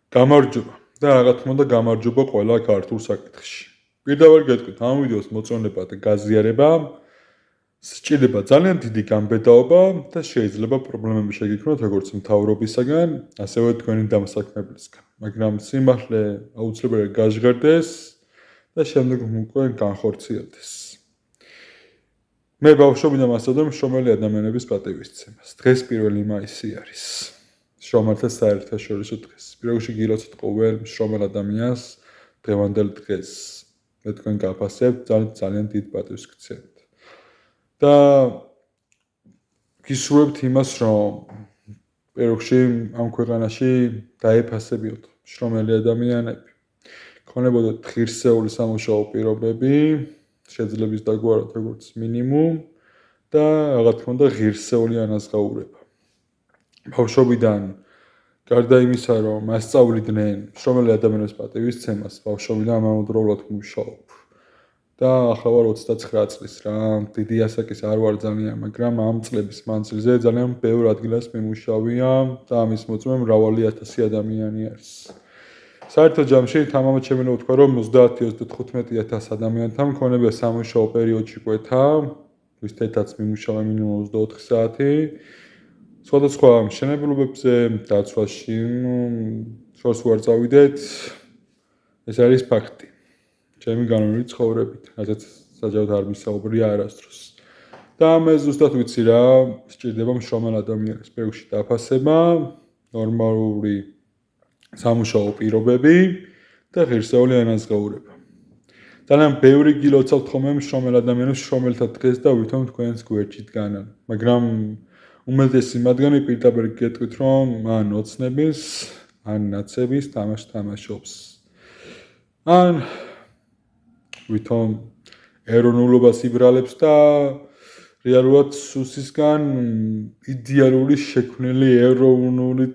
გამარჯობა და რა თქმა უნდა გამარჯობა ყველა ქართულ საკითხში. Პირდაპირ გეტყვით, ამ ვიდეოს მოწონება და გაზიარება სჭირდება ძალიან დიდი გამბედაობა და შეიძლება პრობლემები შეგიქმნათ როგორც მთავრობისაგან, ასევე თქვენი დამსაქმებლისგან. მაგრამ სიმართლე აუცილებლად გაჟღერდეს და შემდეგ უკვე განხორციელდეს. მე ბავშვობიდან მასწავლე მშრომელი ადამიანების პატივისცემას. დღეს 1 მაისი არის. შრომელთა საერთაშორისო დღეს. პირველში გილოცავთ ყოველ მშრომელ ადამიანს დღევანდელ დღეს. მე თქვენ გაფასებთ ძალიან დიდ პატივს გცემთ. და გისურვებთ იმას, რომ პირველში ამ ქვეყანაში დაეფასებიოთ მშრომელი ადამიანები. ქონებოდათ ღირსეული სამუშაო პირობები, შეძლების დაგვარად როგორც მინიმუმ და რა თქმა უნდა ღირსეული ანაზღაურება. ბავშვობიდან გარდა იმისა, რომ მასწავლიდნენ მშრომელი ადამიანების პატივისცემას, ბავშვობიდან ამავდროულად მუშაობ. და ახლა ვარ 29 წლის რა, დიდი ასაკის არ ვარ ძალიან, მაგრამ ამ წლების მანძილზე ძალიან ბევრ ადგილას მიმუშავია და ამის მოწმე მრავალი ათასი ადამიანი არის. საერთო ჯამში თამამად შემიძლია ვთქვა, რომ 30-35 ადამიანთან მქონებია სამუშაო პერიოდში კვეთა, ვისთეთაც მიმუშავე მინიმუმ 24 საათი. სხვადასხვა მშენებლობებზე, დაცვაში, შორს ვარ წავიდეთ, ეს არის ფაქტი. ჩემი განვლილი ცხოვრებით, რასაც საჯაროდ არ მისაუბრია არასდროს. და მე ზუსტად ვიცი რა, სჭირდება მშრომელ ადამიანის პირველში დაფასება, ნორმალური სამუშაო პირობები და ღირსეული ანაზღაურება. ძალიან ბევრი გილოცავთ ხოლმე მშრომელ ადამიანებს შრომელთა დღეს და ვითომ თქვენს გვერდით განან. მაგრამ უმეტესი მათგანი პირდაპირ გეტყვით, რომ ან ოცნების, ან ნაცების თამაშს თამაშობს. ან ვითომ ეროვნულობას იბრალებს და რეალურად სუსისგან იდეალური შექმნილი ეროვნული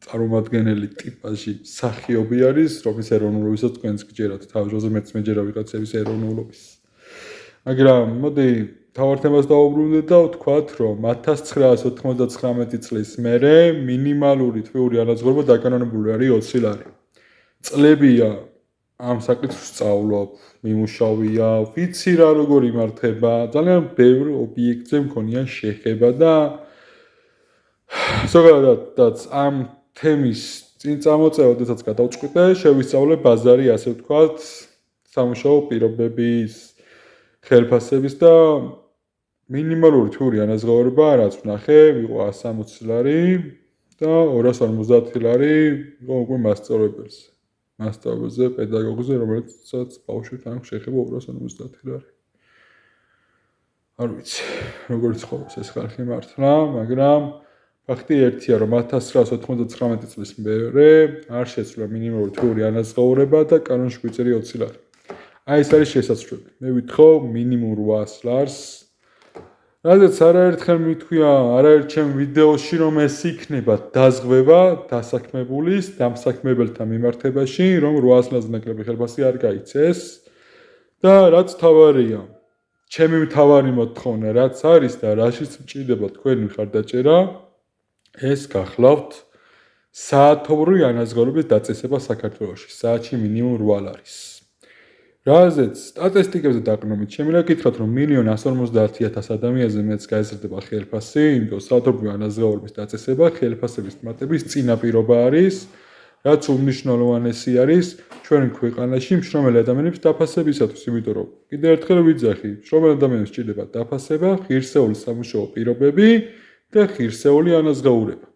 წარმომადგენელი ტიპაჟი სახიობი არის, რომლის ეროვნულობისაც თქვენს გჯერათ, თავშოზე მეც მეჯერა ვიღაცების ეროვნულობის. მაგრამ მოდი თავარ თემას დავუბრუნდეთ და ვთქვათ, რომ 1999 წლის მერე მინიმალური თვიური ანაზღაურება დაკანონებული არის 20 ლარი. წლებია ამ საკითხს ვსწავლობ, მიმუშავია, ვიცი რა როგორ იმართება, ძალიან ბევრ ობიექტზე მქონია შეხება და ზოგადადაც ამ თემის წინ წამოწევა, როდესაც გადავწყვიტე, შევისწავლე ბაზარი, ასე ვთქვათ, სამუშაო პირობების, ხელფასების და მინიმალური თვიური ანაზღაურება, რაც ვნახე, იყო 160 ლარი და 250 ლარი იყო უკვე მასწავლებელზე. მასწავლებელზე, პედაგოგზე, რომელსაც ბავშვთან შეხება 250 ლარი. არ ვიცი, როგორ ცხოვრობს ეს ხალხი მართლა, მაგრამ ფაქტი ერთია, რომ 1999 წლის მერე არ შეცვლა მინიმალური თვიური ანაზღაურება და კანონში გვიწერია 20 ლარი. აი ეს არის შესაძლებელი. მე ვითხოვ მინიმუმ 800 ლარს. რადგან არაერთხელ მithქვია, არაერთ ჩემ ვიდეოში, რომ ეს იქნება დაზღვევა დასაქმებულის, დამსაქმებელთა მიმართებაში, რომ 800 ლარზე ნაკლები ხელფასი არ გაიცეს და რაც თავარია, ჩემი მთავარი მოთხოვნა რაც არის და რაშიც მჭირდება თქვენი მხარდაჭერა, ეს გახლავთ საათობრივი ანაზღაურების დაწესება საქართველოში, საათში მინიმუმ 8 ლარის. რაზეც სტატისტიკებზე დაყრდნობით შემიძლია გითხრათ, რომ 1,150,000 ადამიანზე მეც გაიზრდება ხელფასი, იმიტომ საათობრივი ანაზღაურების დაწესება ხელფასების მატების წინაპირობა არის, რაც უმნიშვნელოვანესი არის ჩვენ ქვეყანაში მშრომელი ადამიანების დაფასებისათვის, იმიტომ რომ კიდევ ერთხელ ვიძახი, მშრომელი ადამიანებს სჭირდება დაფასება, ღირსეული სამუშაო პირობები და ღირსეული ანაზღაურება.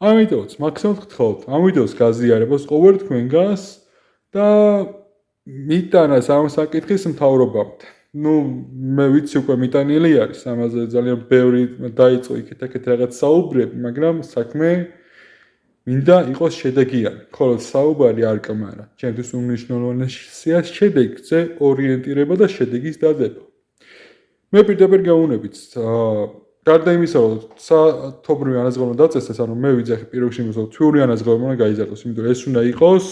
ამიტომაც მაქსიმალურად გთხოვთ, ამ ვიდეოს გაზიარებას ყოველ თქვენგანს და მიტანას ამ საკითხის მთავრობამდე. მე ვიცი უკვე მიტანილი არის, ამაზე ძალიან ბევრი დაიწყო იქეთ-აქეთ რაღაც საუბრები, მაგრამ საქმე მინდა იყოს შედეგიანი. ხოლო საუბარი არ კმარა. ჩემთვის უმნიშვნელოვანესია შედეგზე ორიენტირება და შედეგის დადება. მე პირდაპირ გაუნებით, გარდა იმისა, რომ საათობრივი ანაზღაურება დაწესდეს, ანუ მე ვიძახი პირველში იმას, რომ თვიური ანაზღაურება უნდა გაიზარდოს, იმიტომ ეს უნდა იყოს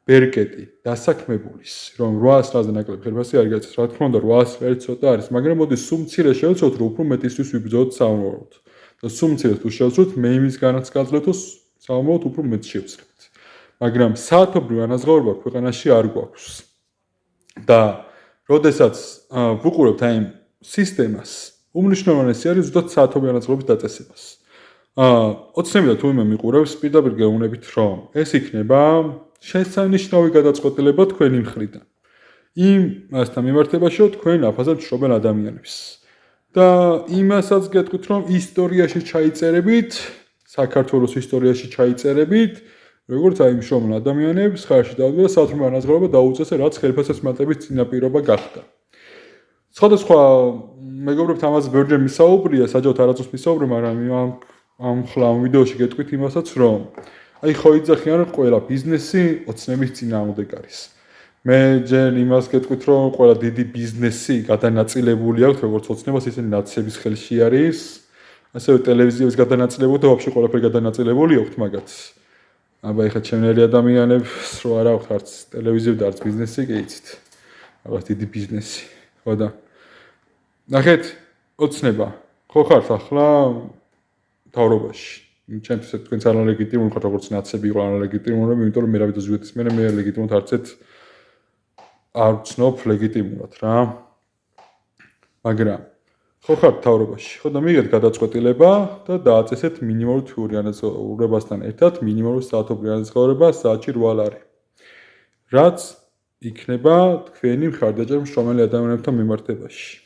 ბერკეტი დასაქმებულის, რომ 800 ლარზე ნაკლები ხელფასი არ გაიცეს. რა თქმა უნდა 800 ლარი ცოტა არის, მაგრამ მოდი სულ მცირე შევცოთ, რომ უფრო მეტისთვის ვიბრძოლოთ სამომავლოდ. და სულ მცირე თუ შევცოთ, მე იმის განაც გაძლევთ, საომრობთ უფრო მეტ შევძლებთ. მაგრამ საათობრივ ანაზღაურება ქვეყანაში არ გვაქვს. და როდესაც ვუყურებთ აი ამ სისტემას, უმნიშვნელოვანესი არის ზუსტად საათობრივ ანაზღაურების დაწესებას. ოცნებია თუ იმე მიყურებს პირდაპირ გეუბნებით, რომ ეს იქნება შესანიშნავი გადაწყვეტილება თქვენი მხრიდან. იმასთან მიმართებაში, რომ თქვენ აფასად მშრომელ ადამიანებს. და იმასაც გეტყვით, რომ ისტორიაში ჩაიწერებით, საქართველოს ისტორიაში ჩაიწერებით, როგორც აი მშრომელ ადამიანებს ხარში დაუდგა საათობრივ ანაზღაურება დაუწესე, რაც ხელფასის მატების წინაპირობა გახდა. სხვადასხვა მეგობრებთ ამაზე ბევრჯერ მისაუბრია, საჯაროდ არასდროს მისაუბრე, მაგრამ ამ ხლამ ვიდეოში გეტყვით იმასაც, რომ აი ხო იძახიან, რომ ყველა ბიზნესი ოცნების წინააღმდეგ არის. მე ჯერ იმას გეტყვით, რომ ყველა დიდი ბიზნესი გადანაწილებული აქვს, როგორც ოცნებას, ისე ნაციების ხელში არის. ასევე ტელევიზიების გადანაწილებული და ვაფშე ყველაფერი გადანაწილებული აქვს მაგაც. აბა ეხლა ჩემნაირი ადამიანებს რო არ აქვს არც ტელევიზია და არც ბიზნესი, კი იცით. რაღაც დიდი ბიზნესი. ხო და ნახეთ, ოცნება. ხო ხართ ახლა თავრობაში. ჩემთვის თქვენც არ ლეგიტიმური ხართ, როგორც ნაციები იყო არ ლეგიტიმურები, იმიტომ რომ მე რა ვიცი ზუგეთის მე ლეგიტიმურად არცეთ არ ვცნობ ლეგიტიმურად რა. მაგრამ ხო ხართ თავრობაში. ხო და მიიღეთ გადაწყვეტილება და დააწესეთ მინიმალური თვიური ანაზღაურებასთან ერთად მინიმალური საათობრივი ანაზღაურება საათში 8 ლარი. რაც იქნება თქვენი მხარდაჭერა მშრომელი ადამიანებთან მიმართებაში.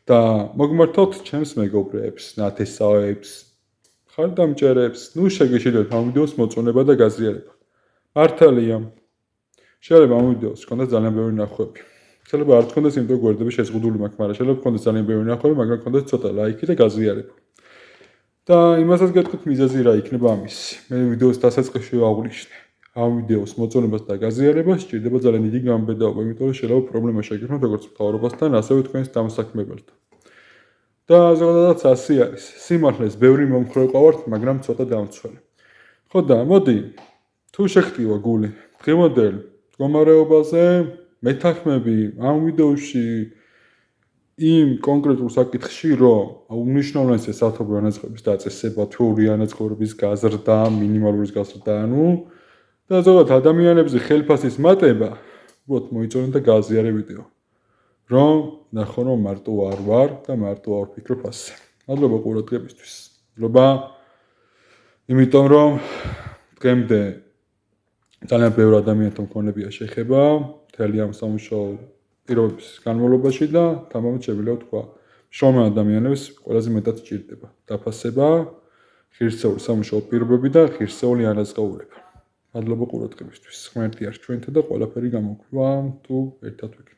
და მოგმართოთ ჩემს მეგობრებს, ნათესავებს, ხარდამჭერებს, ნუ შეგეშიდოთ ამ ვიდეოს მოწონება და გაზიარება. მართალია. შეიძლება ამ ვიდეოს გქონდეს ძალიან ბევრი ნახვები. შეიძლება არ გქონდეს, იმიტომ გვერდები შეზღუდული მაქვს, მაგრამ შეიძლება გქონდეს ძალიან ბევრი ნახვები, მაგრამ გქონდეს ცოტა ლაიქი და გაზიარება. და იმასაც გეტყვით მიზეზი რა იქნება ამის. მე ვიდეოს დასაწყისში ვაღვნიშნე. ამ ვიდეოს მოწონებას და გაზიარებას სჭირდება ძალიან დიდი გამბედაობა, იმიტომ რომ შეიძლება პრობლემა შეგექმნათ როგორც მთავრობასთან, ასევე თქვენს დამსაქმებელთან. და ზოგადად ასე არის. სიმართლეს ბევრი მომხრე ყავართ, მაგრამ ცოტა დამცველი. ხო და მოდი, თუ შეგტივა გული, დღევანდელ მდგომარეობაზე მეთანხმები ამ ვიდეოში იმ კონკრეტულ საკითხში, რომ უნიშნავენია საათობრივი ანაზღაურების დაწესება, თვიური ანაზღაურების გაზრდა, მინიმალურის გაზრდა, და ზოგადად ადამიანებზე ხელფასის მატება, უბრალოდ მოიწონეთ და გააზიარე ვიდეო. რომ ნახო რომ მარტო არ ვარ და მარტო არ ვფიქრობ ასე. მადლობა ყურადღებისთვის. მადლობა. იმიტომ რომ დღემდე ძალიან ბევრი ადამიანთან მქონებია შეხება, მთელი ამ სამუშაო პირობების განმავლობაში და თამამად შეგვიძლია ვთქვა, მშრომელ ადამიანებს ყველაზე მეტად სჭირდება დაფასება, ღირსეული სამუშაო პირობები და ღირსეული ანაზღაურება. მადლობა ყურადღებისთვის. ღმერთი არ ჩვენთან და ყველაფერი გამოგვივა თუ ერთად ვიქნებით.